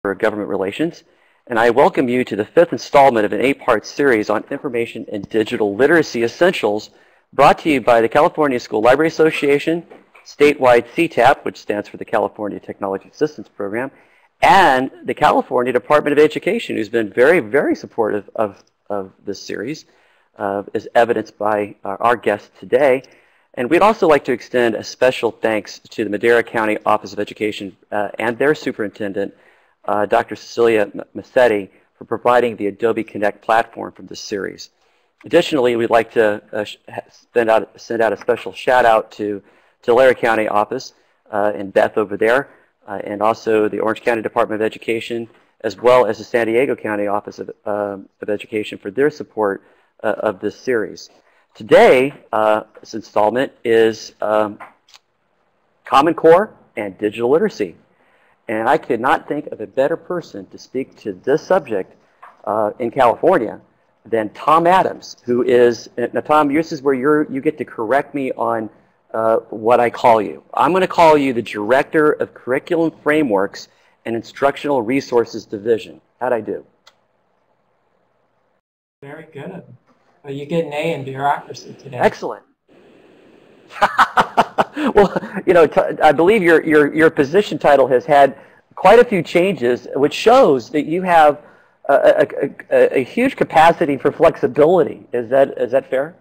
for Government Relations, and I welcome you to the 5th installment of an 8-part series on Information and Digital Literacy Essentials, brought to you by the California School Library Association, statewide CTAP, which stands for the California Technology Assistance Program, and the California Department of Education, who's been very, very supportive of this series, as evidenced by our guest today. And we'd also like to extend a special thanks to the Madera County Office of Education and their superintendent, Dr. Cecilia Massetti, for providing the Adobe Connect platform for this series. Additionally, we'd like to send out a special shout out to Tulare County Office and Beth over there, and also the Orange County Department of Education, as well as the San Diego County Office of Education for their support of this series. Today, this installment is Common Core and digital literacy. And I could not think of a better person to speak to this subject in California than Tom Adams, who is, now Tom, this is where you get to correct me on what I call you. I'm going to call you the Director of Curriculum Frameworks and Instructional Resources Division. How'd I do? Very good. Well, you get an A in bureaucracy today. Excellent. Well, you know, I believe your position title has had quite a few changes, which shows that you have a huge capacity for flexibility. Is that fair?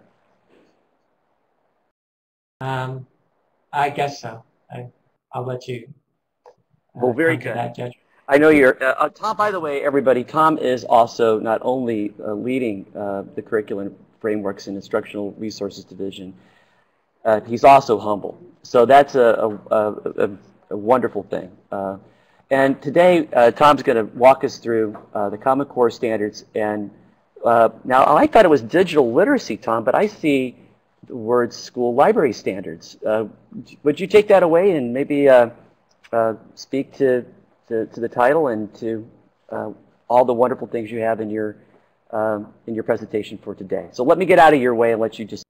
I guess so. I'll let you. Well, very good. That judgment. I know you're, Tom, by the way, everybody, Tom is also not only leading the Curriculum Frameworks and Instructional Resources Division, he's also humble. So that's a wonderful thing. And today, Tom's going to walk us through the Common Core standards. And now, I thought it was digital literacy, Tom, but I see the word school library standards. Would you take that away and maybe speak to the title and to all the wonderful things you have in your presentation for today? So let me get out of your way and let you just.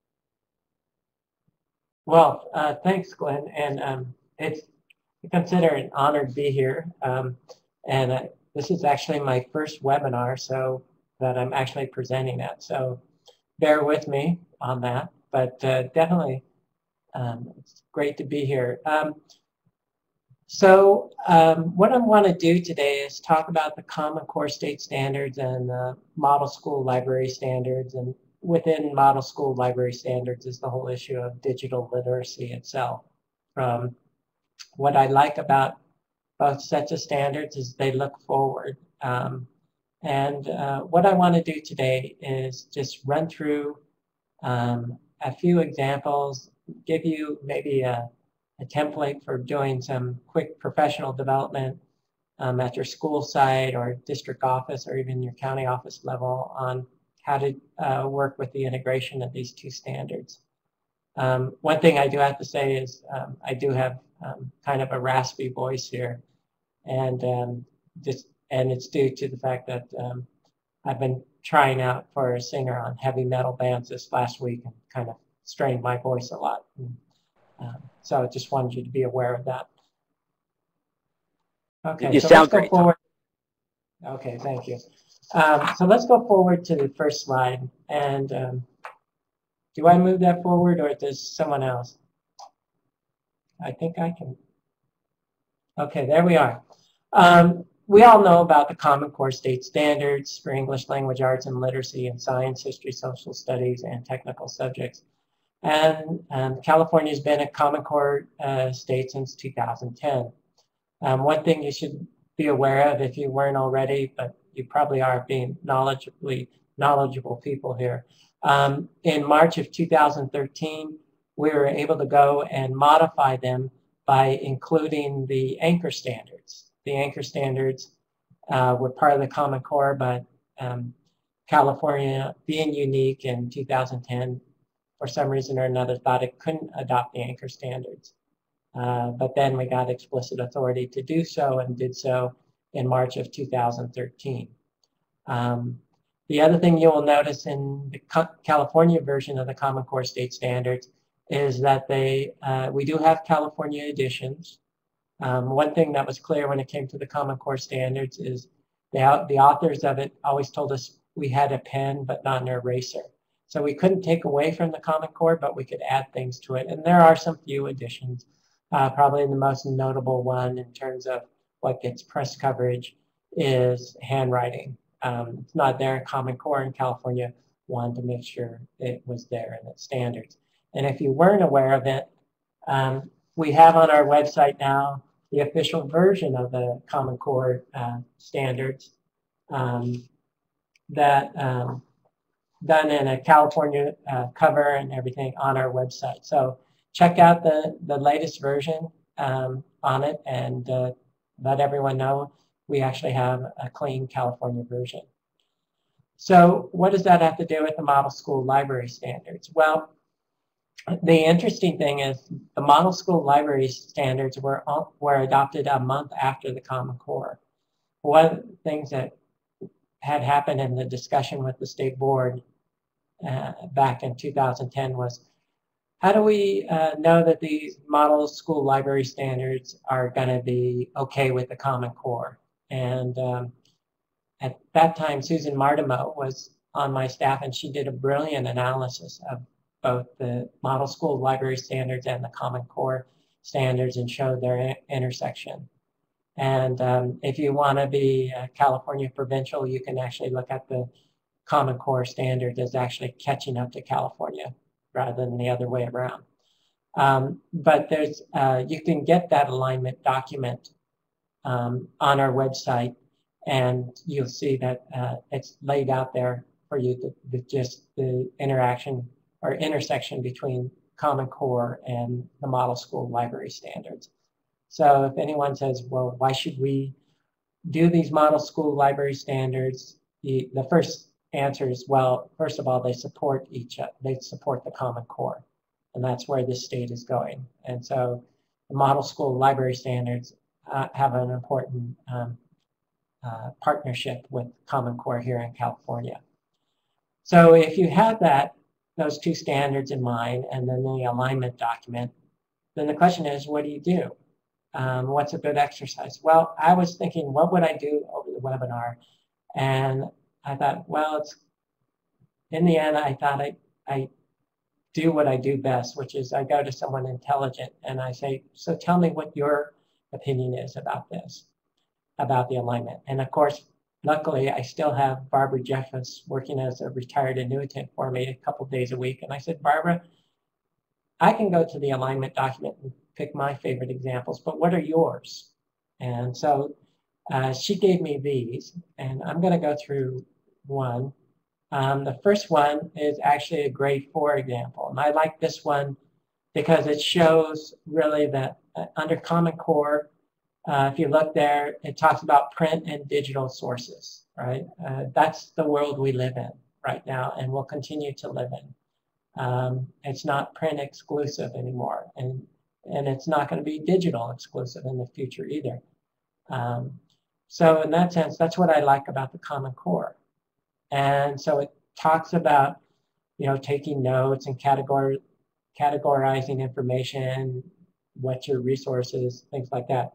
Well, thanks, Glenn, and it's I consider it an honor to be here. And this is actually my first webinar, so that I'm actually presenting at. So bear with me on that, but definitely it's great to be here. So what I want to do today is talk about the Common Core State Standards and Model School Library Standards. And within Model School Library Standards is the whole issue of digital literacy itself. What I like about both sets of standards is they look forward. And what I want to do today is just run through a few examples, give you maybe a template for doing some quick professional development at your school site or district office or even your county office level on how to work with the integration of these two standards. One thing I do have to say is I do have kind of a raspy voice here, and it's due to the fact that I've been trying out for a singer on heavy metal bands this last week and kind of strained my voice a lot. So I just wanted you to be aware of that. Okay, you so sound let's go great. forward. Okay, thank you. So let's go forward to the first slide. And do I move that forward or does someone else? I think I can. Okay, there we are. We all know about the Common Core State Standards for English Language Arts and Literacy in Science, History, Social Studies, and Technical Subjects. And California has been a Common Core state since 2010. One thing you should be aware of if you weren't already, but you probably are being knowledgeable people here. In March of 2013, we were able to go and modify them by including the anchor standards. The anchor standards were part of the Common Core, but California, being unique in 2010, for some reason or another, thought it couldn't adopt the anchor standards. But then we got explicit authority to do so and did so in March of 2013. The other thing you will notice in the California version of the Common Core State Standards is that we do have California editions. One thing that was clear when it came to the Common Core standards is the authors of it always told us we had a pen but not an eraser. So we couldn't take away from the Common Core, but we could add things to it. And there are some few additions. Probably the most notable one in terms of what gets press coverage is handwriting. It's not there in Common Core in California. Wanted to make sure it was there in its standards. And if you weren't aware of it, we have on our website now the official version of the Common Core standards that done in a California cover and everything on our website. So check out the latest version on it and let everyone know we actually have a clean California version. So what does that have to do with the Model School Library Standards? Well, the interesting thing is the Model School Library Standards were adopted a month after the Common Core. One of the things that had happened in the discussion with the state board back in 2010 was, how do we know that these Model School Library Standards are going to be okay with the Common Core? And at that time, Susan Martimo was on my staff, and she did a brilliant analysis of both the Model School Library Standards and the Common Core standards and showed their intersection. And if you want to be California provincial, you can actually look at the Common Core standard as actually catching up to California rather than the other way around. But there's you can get that alignment document on our website, and you'll see that it's laid out there for you just the interaction or intersection between Common Core and the Model School Library Standards. So if anyone says, well, why should we do these Model School Library Standards? The first answer is, well, first of all, they support the Common Core, and that's where this state is going. And so the Model School Library Standards have an important partnership with Common Core here in California. So if you have those two standards in mind and then the alignment document, then the question is, what do you do? What's a good exercise? Well, I was thinking, what would I do over the webinar? And I thought, well, in the end, I thought I do what I do best, which is I go to someone intelligent and I say, so tell me what your opinion is about this, about the alignment. And of course, luckily, I still have Barbara Jeffers working as a retired annuitant for me a couple days a week. And I said, Barbara, I can go to the alignment document and pick my favorite examples, but what are yours? And so she gave me these, and I'm going to go through one. The first one is actually a grade 4 example, and I like this one because it shows really that under Common Core, if you look there, it talks about print and digital sources, right? That's the world we live in right now and will continue to live in. It's not print exclusive anymore, and it's not going to be digital exclusive in the future either. So in that sense, that's what I like about the Common Core. And so it talks about, taking notes and categorizing information, what's your resources, things like that.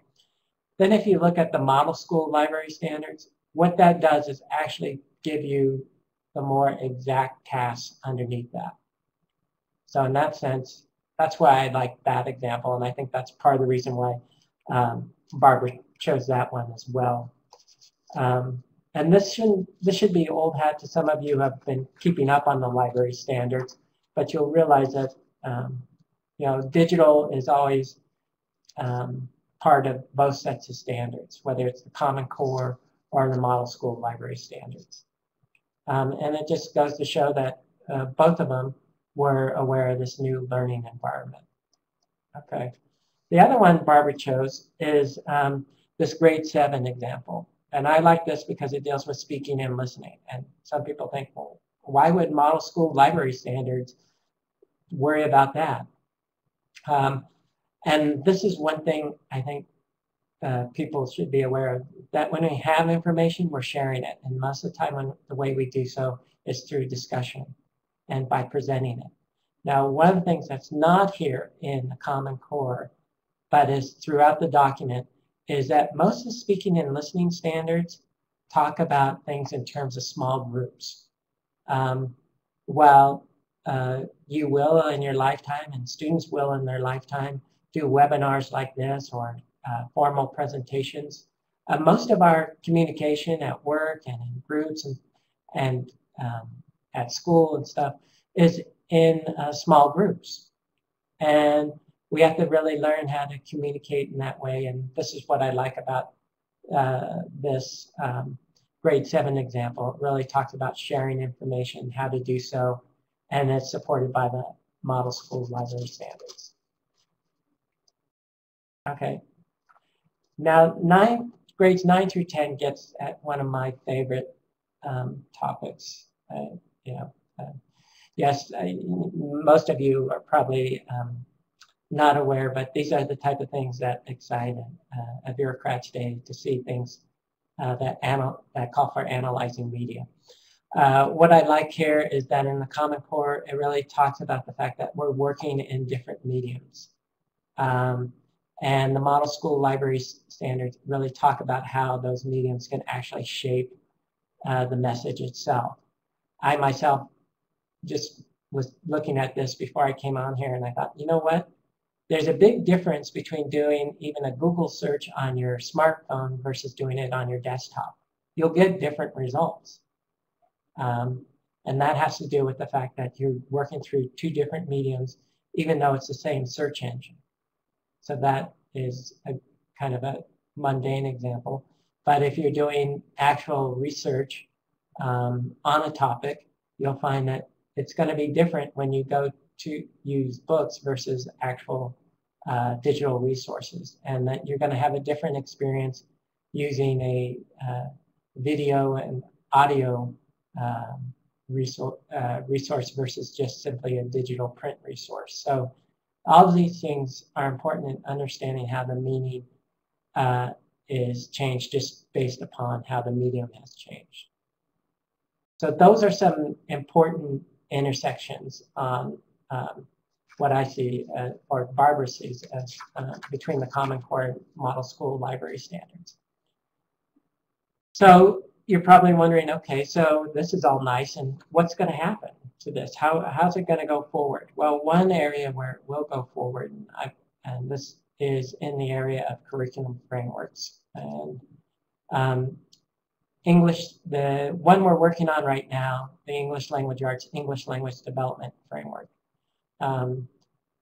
Then if you look at the Model School Library Standards, what that does is actually give you the more exact tasks underneath that. So in that sense, that's why I like that example, and I think that's part of the reason why Barbara chose that one as well. And this should be old hat to some of you who have been keeping up on the library standards, but you'll realize that digital is always part of both sets of standards, whether it's the Common Core or the Model School Library Standards. And it just goes to show that both of them were aware of this new learning environment. Okay. The other one Barbara chose is this grade 7 example. And I like this because it deals with speaking and listening. And some people think, well, why would Model School Library Standards worry about that? And this is one thing I think people should be aware of, that when we have information, we're sharing it. And most of the time, the way we do so is through discussion and by presenting it. Now, one of the things that's not here in the Common Core but is throughout the document, is that most of the speaking and listening standards talk about things in terms of small groups. While you will in your lifetime, and students will in their lifetime, do webinars like this or formal presentations, most of our communication at work and in groups and at school and stuff is in small groups. And we have to really learn how to communicate in that way. And this is what I like about this grade 7 example. It really talks about sharing information, how to do so, and it's supported by the Model School Library Standards. Okay. Now, grades 9 through 10 gets at one of my favorite topics. Yes, most of you are probably not aware, but these are the type of things that excite a bureaucrat's day, to see things that call for analyzing media. What I like here is that in the Common Core, it really talks about the fact that we're working in different mediums. And the Model School Library Standards really talk about how those mediums can actually shape the message itself. I myself just was looking at this before I came on here, and I thought, you know what? There's a big difference between doing even a Google search on your smartphone versus doing it on your desktop. You'll get different results. And that has to do with the fact that you're working through two different mediums, even though it's the same search engine. So that is a kind of a mundane example. But if you're doing actual research on a topic, you'll find that it's going to be different when you go to use books versus actual digital resources, and that you're going to have a different experience using a video and audio resource versus just simply a digital print resource. So all of these things are important in understanding how the meaning is changed just based upon how the medium has changed. So those are some important intersections on what I see, or Barbara sees, as between the Common Core and Model School Library Standards. So you're probably wondering, okay, so this is all nice, and what's going to happen to this? How's it going to go forward? Well, one area where it will go forward, and this is in the area of curriculum frameworks. And English, the one we're working on right now, the English Language Arts English Language Development Framework.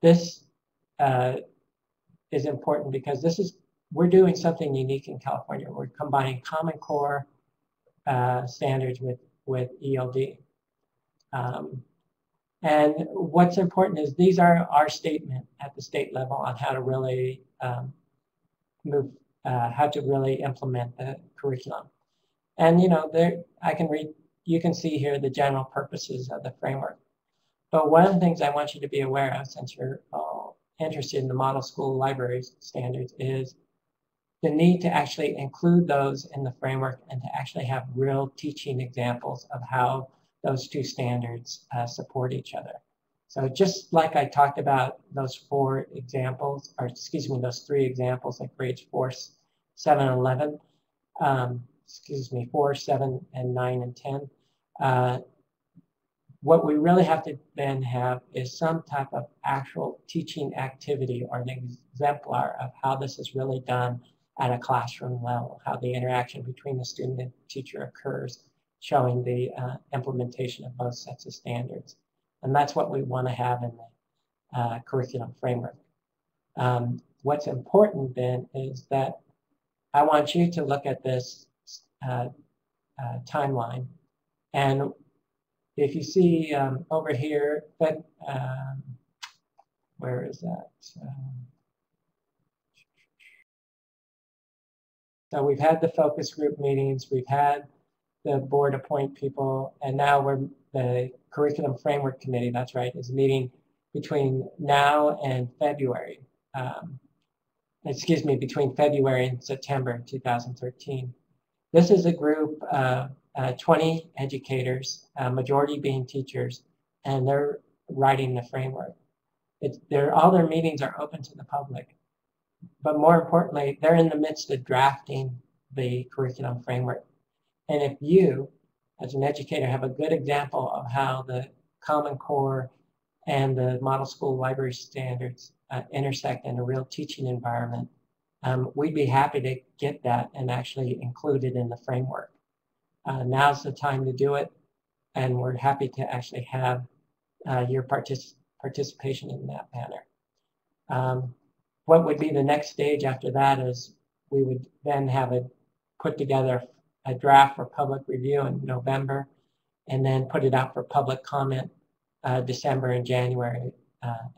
This is important because we're doing something unique in California. We're combining Common Core standards with ELD. And what's important is these are our statement at the state level on how to really how to really implement the curriculum. And you can see here the general purposes of the framework. But one of the things I want you to be aware of, since you're all interested in the Model School Library Standards, is the need to actually include those in the framework and to actually have real teaching examples of how those two standards support each other. So just like I talked about those those three examples like grades 4, 7, and 11, 4, 7, and 9, and 10. What we really have to then have is some type of actual teaching activity or an exemplar of how this is really done at a classroom level, how the interaction between the student and teacher occurs, showing the implementation of both sets of standards. And that's what we want to have in the curriculum framework. What's important then is that I want you to look at this timeline. And if you see over here, where is that? So we've had the focus group meetings, we've had the board appoint people, and now the curriculum framework committee, that's right, is meeting between now and February. Between February and September 2013. This is a group of 20 educators, majority being teachers, and they're writing the framework. All their meetings are open to the public. but more importantly, they're in the midst of drafting the curriculum framework. And if you, as an educator, have a good example of how the Common Core and the Model School Library Standards intersect in a real teaching environment, we'd be happy to get that and actually include it in the framework. Now's the time to do it, and we're happy to actually have your participation in that manner. What would be the next stage after that is we would then have put together a draft for public review in November, and then put it out for public comment December and January,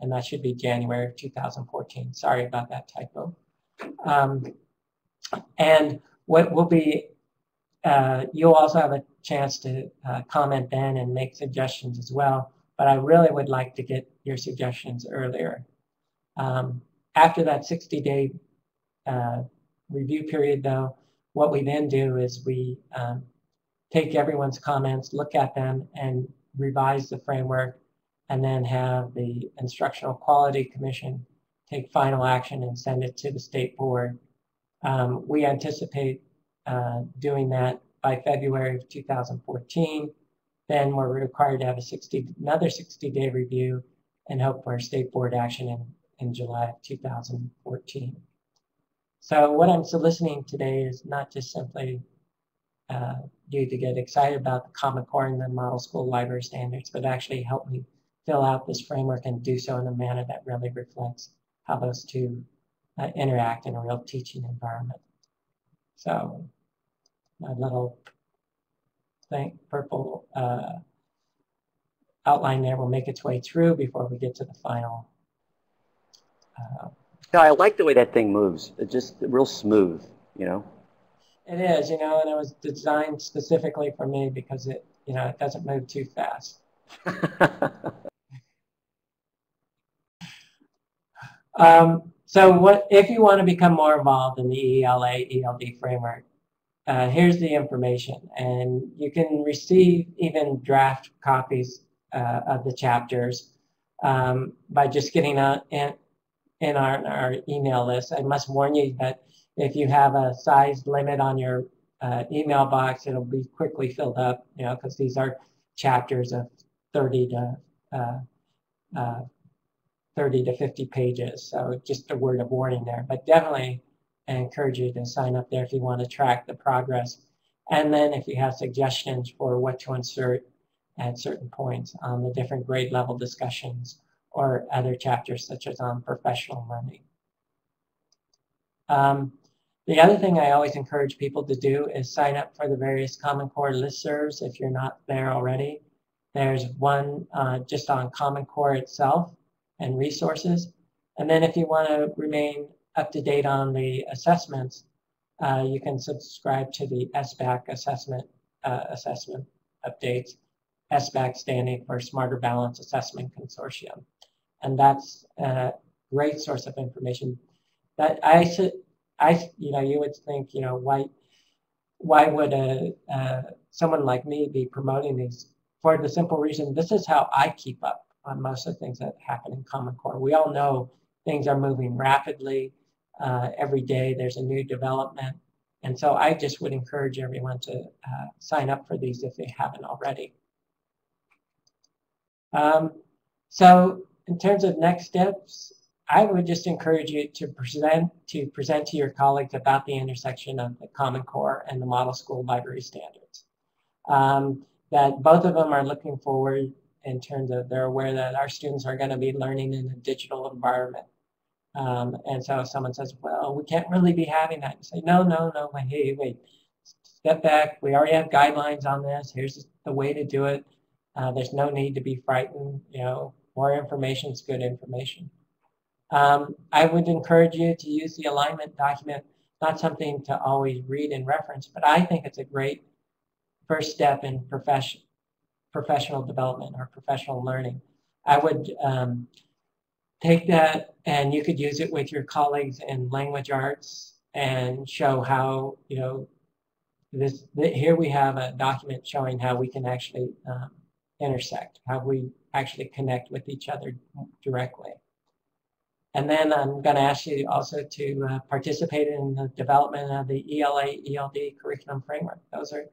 and that should be January of 2014. Sorry about that typo. And what will be, you'll also have a chance to comment then and make suggestions as well, but I really would like to get your suggestions earlier. After that 60-day review period, though, what we then do is we take everyone's comments, look at them, and revise the framework, and then have the Instructional Quality Commission take final action and send it to the state board. We anticipate doing that by February of 2014. Then we're required to have another 60-day review and hope for state board action in July of 2014. So what I'm soliciting today is not just simply you to get excited about the Common Core and the Model School Library Standards, but actually help me fill out this framework and do so in a manner that really reflects how those two interact in a real teaching environment. So my little purple outline there will make its way through before we get to the final. Yeah, I like the way that thing moves. It's just real smooth, you know. It is, you know, and it was designed specifically for me because it, you know, it doesn't move too fast. So what if you want to become more involved in the ELA ELD framework? Here's the information, and you can receive even draft copies of the chapters by just getting in our email list. I must warn you that if you have a size limit on your email box, it'll be quickly filled up, you know, because these are chapters of 30 to 50 pages. So just a word of warning there. But definitely I encourage you to sign up there if you want to track the progress. And then if you have suggestions for what to insert at certain points on the different grade level discussions or other chapters such as on professional learning. The other thing I always encourage people to do is sign up for the various Common Core listservs if you're not there already. There's one just on Common Core itself and resources. And then if you want to remain up to date on the assessments, you can subscribe to the SBAC assessment updates, SBAC standing for Smarter Balance Assessment Consortium. And that's a great source of information that you know, you would think, you know, why would someone like me be promoting these? For the simple reason, this is how I keep up on most of the things that happen in Common Core. We all know things are moving rapidly. Every day there's a new development. And so I just would encourage everyone to sign up for these if they haven't already. So in terms of next steps, I would just encourage you to present to your colleagues about the intersection of the Common Core and the Model School Library Standards. That both of them are looking forward in terms of they're aware that our students are going to be learning in a digital environment. And so if someone says, well, we can't really be having that, you say, no, hey, wait, step back. We already have guidelines on this. Here's the way to do it. There's no need to be frightened. You know, more information is good information. I would encourage you to use the alignment document, not something to always read and reference, but I think it's a great first step in professional development or professional learning. I would take that and you could use it with your colleagues in language arts and show how, you know, here we have a document showing how we can actually intersect, how we actually connect with each other directly. And then I'm going to ask you also to participate in the development of the ELA, ELD curriculum framework. Those are,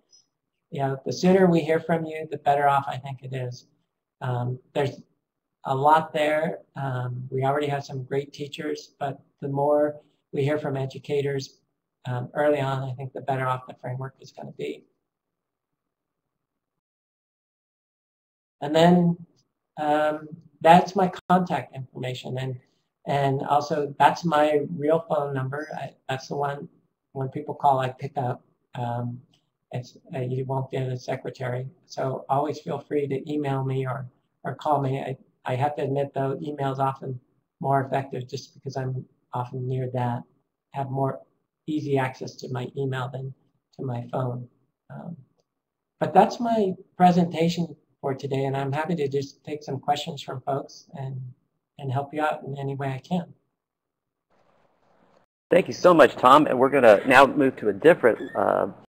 the sooner we hear from you, the better off I think it is. There's a lot there. We already have some great teachers, but the more we hear from educators early on, I think the better off the framework is going to be. And then that's my contact information, and also that's my real phone number. That's the one when people call, I pick up. You won't get a secretary, so always feel free to email me or call me. I have to admit, though, email's often more effective just because I'm often near that, have more easy access to my email than to my phone. But that's my presentation for today, and I'm happy to just take some questions from folks and help you out in any way I can. Thank you so much, Tom. And we're going to now move to a different